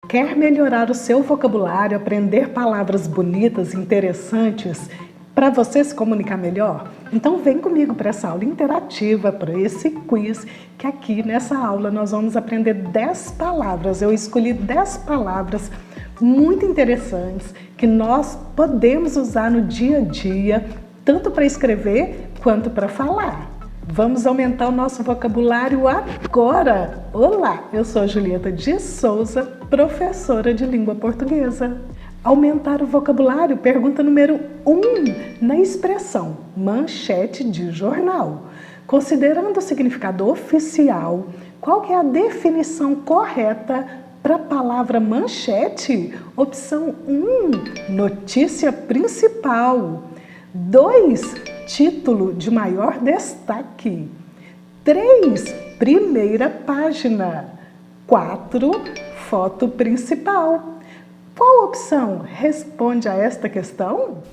Quer melhorar o seu vocabulário, aprender palavras bonitas, interessantes, para você se comunicar melhor? Então vem comigo para essa aula interativa, para esse quiz, que aqui nessa aula nós vamos aprender 10 palavras. Eu escolhi 10 palavras muito interessantes que nós podemos usar no dia a dia, tanto para escrever quanto para falar. Vamos aumentar o nosso vocabulário agora! Olá, eu sou Julieta de Souza, professora de língua portuguesa. Aumentar o vocabulário, pergunta número 1, na expressão manchete de jornal. Considerando o significado oficial, qual que é a definição correta para a palavra manchete? Opção 1, notícia principal. 2, título de maior destaque. 3, primeira página. 4, foto principal. Qual opção responde a esta questão?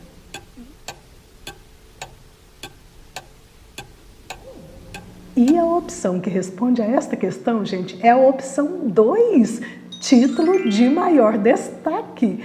E a opção que responde a esta questão, gente, é a opção 2, título de maior destaque.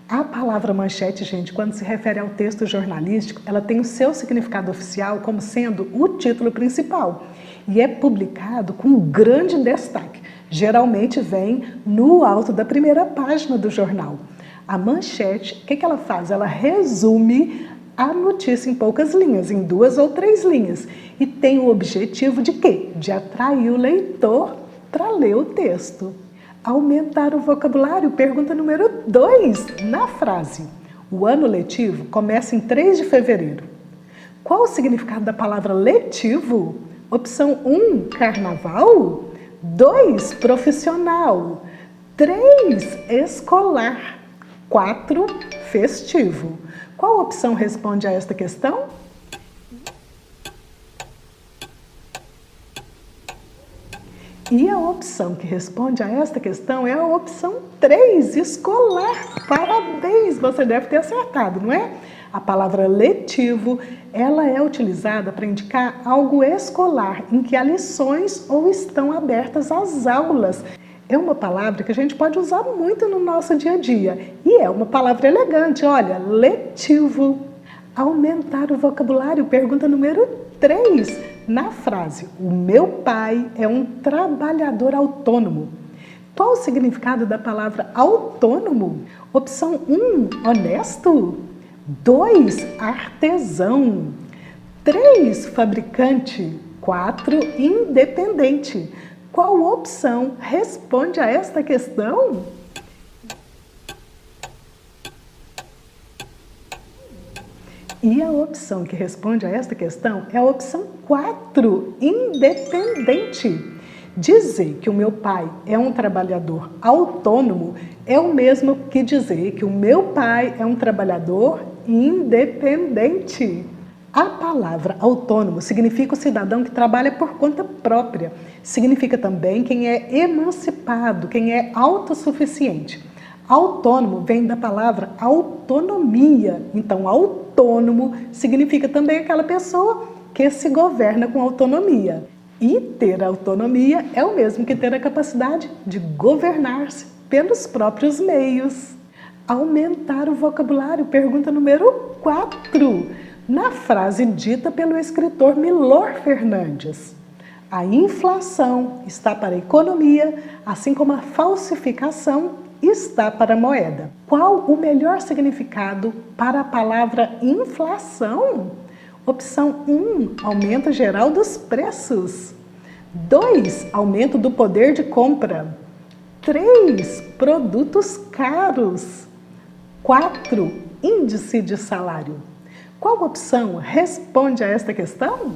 A palavra manchete, gente, quando se refere ao texto jornalístico, ela tem o seu significado oficial como sendo o título principal e é publicado com grande destaque. Geralmente vem no alto da primeira página do jornal. A manchete, o que ela faz? Ela resume a notícia em poucas linhas, em 2 ou 3 linhas, e tem o objetivo de quê? De atrair o leitor para ler o texto. Aumentar o vocabulário, pergunta número 2, na frase. O ano letivo começa em 3 de fevereiro. Qual o significado da palavra letivo? Opção 1, carnaval. 2, profissional. 3, escolar. 4, festivo. Qual opção responde a esta questão? E a opção que responde a esta questão é a opção 3, escolar. Parabéns, você deve ter acertado, não é? A palavra letivo, ela é utilizada para indicar algo escolar, em que há lições ou estão abertas as aulas. É uma palavra que a gente pode usar muito no nosso dia a dia. E é uma palavra elegante, olha, letivo. Aumentar o vocabulário, pergunta número 3. Na frase, o meu pai é um trabalhador autônomo. Qual o significado da palavra autônomo? Opção 1, honesto. 2, artesão. 3, fabricante. 4, independente. Qual opção responde a esta questão? E a opção que responde a esta questão é a opção 4, independente. Dizer que o meu pai é um trabalhador autônomo é o mesmo que dizer que o meu pai é um trabalhador independente. A palavra autônomo significa o cidadão que trabalha por conta própria. Significa também quem é emancipado, quem é autossuficiente. Autônomo vem da palavra autonomia. Então, autônomo significa também aquela pessoa que se governa com autonomia. E ter autonomia é o mesmo que ter a capacidade de governar-se pelos próprios meios. Aumentar o vocabulário, pergunta número 4. Na frase dita pelo escritor Milor Fernandes. A inflação está para a economia, assim como a falsificação está para a moeda. Qual o melhor significado para a palavra inflação? Opção 1, aumento geral dos preços. 2, aumento do poder de compra. 3, produtos caros. 4, índice de salário. Qual opção responde a esta questão?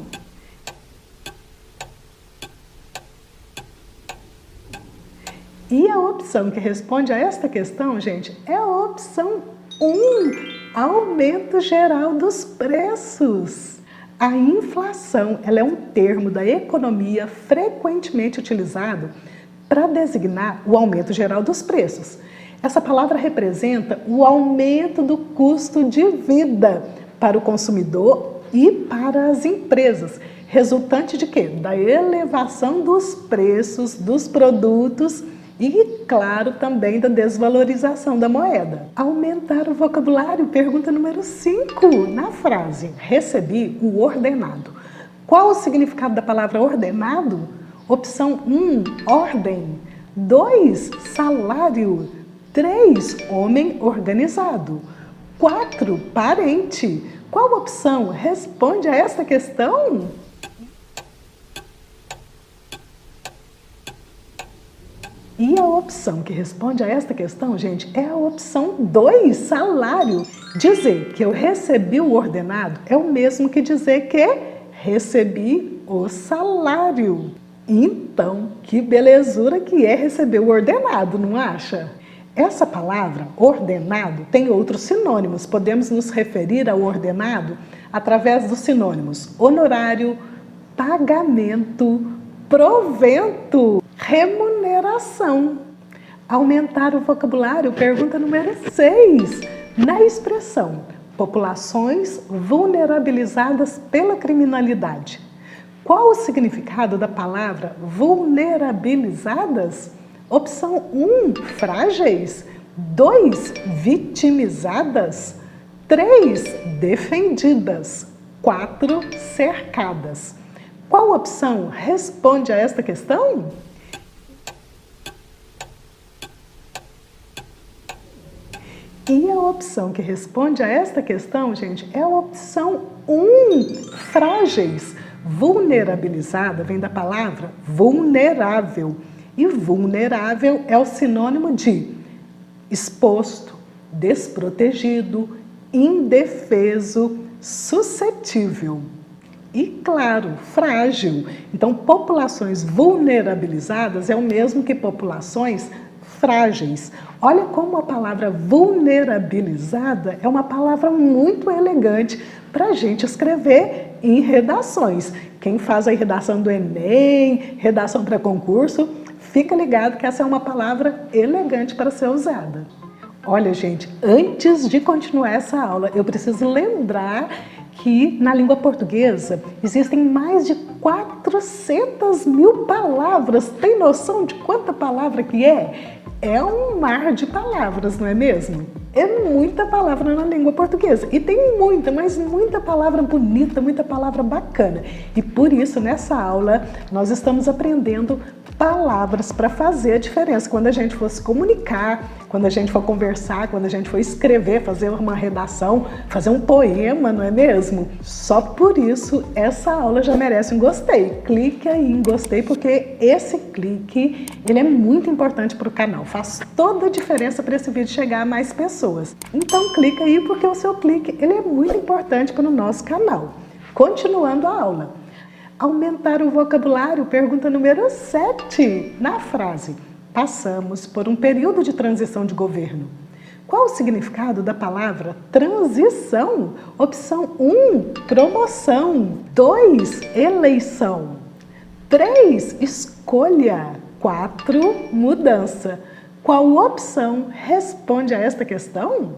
E a opção que responde a esta questão, gente, é a opção 1, aumento geral dos preços. A inflação, ela é um termo da economia frequentemente utilizado para designar o aumento geral dos preços. Essa palavra representa o aumento do custo de vida para o consumidor e para as empresas, resultante de quê? Da elevação dos preços dos produtos E, claro, também da desvalorização da moeda. Aumentar o vocabulário, pergunta número 5. Na frase, recebi o ordenado. Qual o significado da palavra ordenado? Opção 1, ordem. 2, salário. 3, homem organizado. 4, parente. Qual opção responde a esta questão? E a opção que responde a esta questão, gente, é a opção 2, salário. Dizer que eu recebi o ordenado é o mesmo que dizer que recebi o salário. Então, que belezura que é receber o ordenado, não acha? Essa palavra, ordenado, tem outros sinônimos. Podemos nos referir ao ordenado através dos sinônimos honorário, pagamento, provento, remuneração. Aumentar o vocabulário, pergunta número 6. Na expressão populações vulnerabilizadas pela criminalidade, qual o significado da palavra vulnerabilizadas? Opção 1, frágeis. 2, vitimizadas. 3, defendidas. 4, cercadas. Qual opção responde a esta questão? E a opção que responde a esta questão, gente, é a opção 1, frágeis. Vulnerabilizada vem da palavra vulnerável. E vulnerável é o sinônimo de exposto, desprotegido, indefeso, suscetível. E, claro, frágil. Então, populações vulnerabilizadas é o mesmo que populações frágeis. Olha como a palavra vulnerabilizada é uma palavra muito elegante para a gente escrever em redações. Quem faz a redação do Enem, redação para concurso, fica ligado que essa é uma palavra elegante para ser usada. Olha, gente, antes de continuar essa aula, eu preciso lembrar que na língua portuguesa existem mais de 400 mil palavras. Tem noção de quanta palavra que é? É um mar de palavras, não é mesmo? É muita palavra na língua portuguesa. E tem muita, mas muita palavra bonita, muita palavra bacana. E por isso, nessa aula, nós estamos aprendendo palavras para fazer a diferença. Quando a gente for se comunicar, quando a gente for conversar, quando a gente for escrever, fazer uma redação, fazer um poema, não é mesmo? Só por isso, essa aula já merece um gostei. Clique aí em gostei, porque esse clique, ele é muito importante para o canal. Faz toda a diferença para esse vídeo chegar a mais pessoas. Então, clica aí, porque o seu clique, ele é muito importante para o nosso canal. Continuando a aula. Aumentar o vocabulário, pergunta número 7. Na frase, passamos por um período de transição de governo. Qual o significado da palavra transição? Opção 1, promoção. 2, eleição. 3, escolha. 4, mudança. Qual opção responde a esta questão?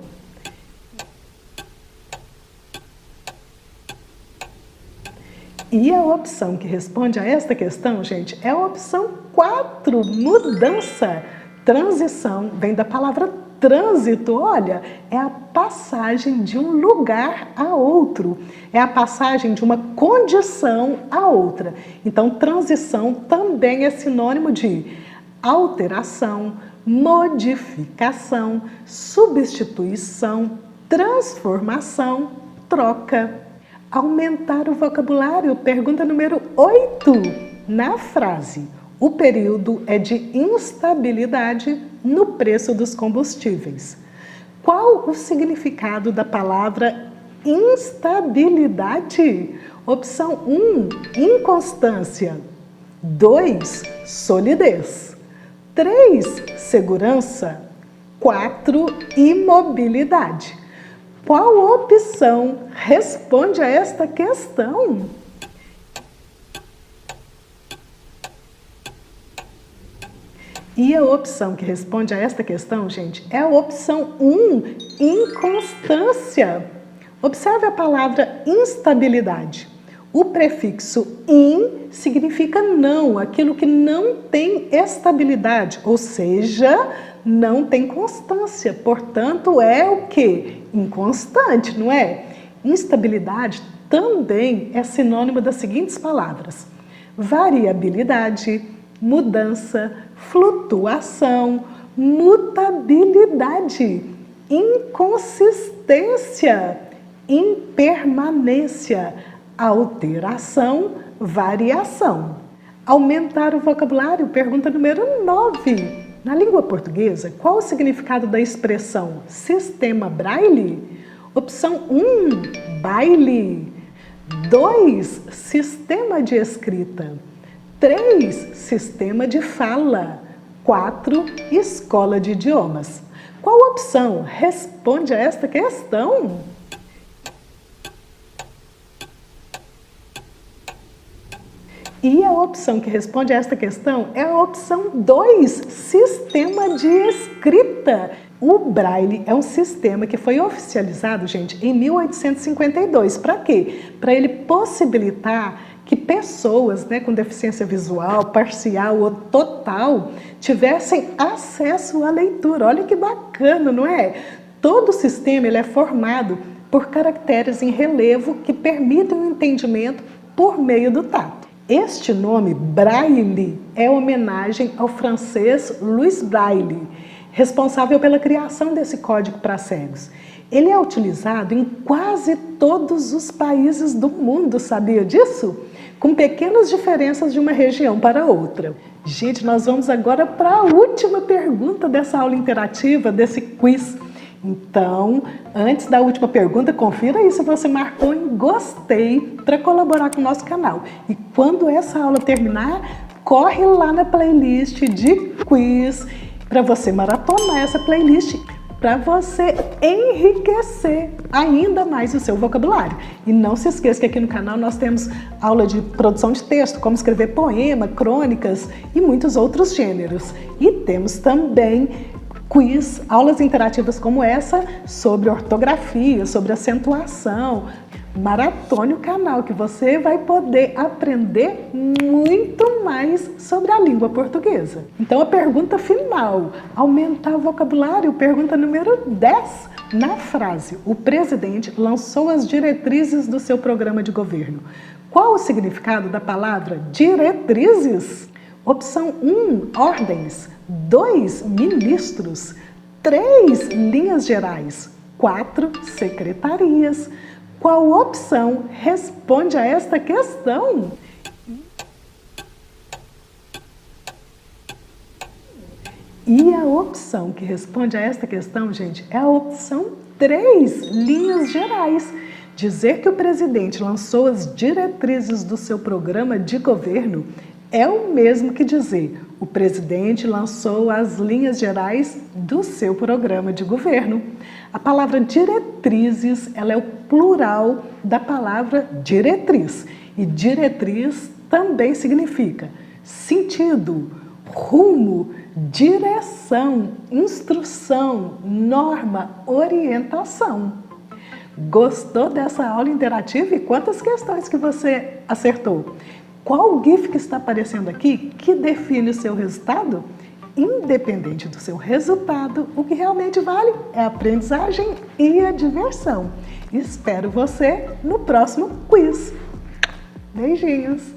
E a opção que responde a esta questão, gente, é a opção 4, mudança. Transição vem da palavra trânsito, olha, é a passagem de um lugar a outro, é a passagem de uma condição a outra. Então, transição também é sinônimo de alteração, modificação, substituição, transformação, troca. Aumentar o vocabulário, pergunta número 8. Na frase, o período é de instabilidade no preço dos combustíveis. Qual o significado da palavra instabilidade? Opção 1, inconstância. 2, solidez. 3, segurança. 4, imobilidade. Qual opção responde a esta questão? E a opção que responde a esta questão, gente, é a opção 1, inconstância. Observe a palavra instabilidade. O prefixo in significa não, aquilo que não tem estabilidade, ou seja, não tem constância, portanto é o quê? Inconstante, não é? Instabilidade também é sinônimo das seguintes palavras: variabilidade, mudança, flutuação, mutabilidade, inconsistência, impermanência, alteração, variação. Aumentar o vocabulário, pergunta número 9. Na língua portuguesa, qual o significado da expressão sistema Braille? Opção 1, baile. 2, sistema de escrita. 3, sistema de fala. 4, escola de idiomas. Qual opção responde a esta questão? E a opção que responde a esta questão é a opção 2, sistema de escrita. O Braille é um sistema que foi oficializado, gente, em 1852. Para quê? Para ele possibilitar que pessoas, com deficiência visual, parcial ou total, tivessem acesso à leitura. Olha que bacana, não é? Todo o sistema ele é formado por caracteres em relevo que permitem o entendimento por meio do tato. Este nome, Braille, é homenagem ao francês Louis Braille, responsável pela criação desse código para cegos. Ele é utilizado em quase todos os países do mundo, sabia disso? Com pequenas diferenças de uma região para outra. Gente, nós vamos agora para a última pergunta dessa aula interativa, desse quiz. Então, antes da última pergunta, confira aí se você marcou em gostei para colaborar com o nosso canal. E quando essa aula terminar, corre lá na playlist de quiz para você maratonar essa playlist, para você enriquecer ainda mais o seu vocabulário. E não se esqueça que aqui no canal nós temos aula de produção de texto, como escrever poema, crônicas e muitos outros gêneros. E temos também quiz, aulas interativas como essa, sobre ortografia, sobre acentuação. Maratone o canal que você vai poder aprender muito mais sobre a língua portuguesa. Então a pergunta final, aumentar o vocabulário, pergunta número 10. Na frase, o presidente lançou as diretrizes do seu programa de governo. Qual o significado da palavra diretrizes? Opção 1, ordens. 2, ministros. 3, linhas gerais. 4, secretarias. Qual opção responde a esta questão? E a opção que responde a esta questão, gente, é a opção 3, linhas gerais. Dizer que o presidente lançou as diretrizes do seu programa de governo é o mesmo que dizer o presidente lançou as linhas gerais do seu programa de governo. A palavra diretrizes, ela é o plural da palavra diretriz. E diretriz também significa sentido, rumo, direção, instrução, norma, orientação. Gostou dessa aula interativa? E quantas questões que você acertou? Qual o GIF que está aparecendo aqui que define o seu resultado? Independente do seu resultado, o que realmente vale é a aprendizagem e a diversão. Espero você no próximo quiz. Beijinhos!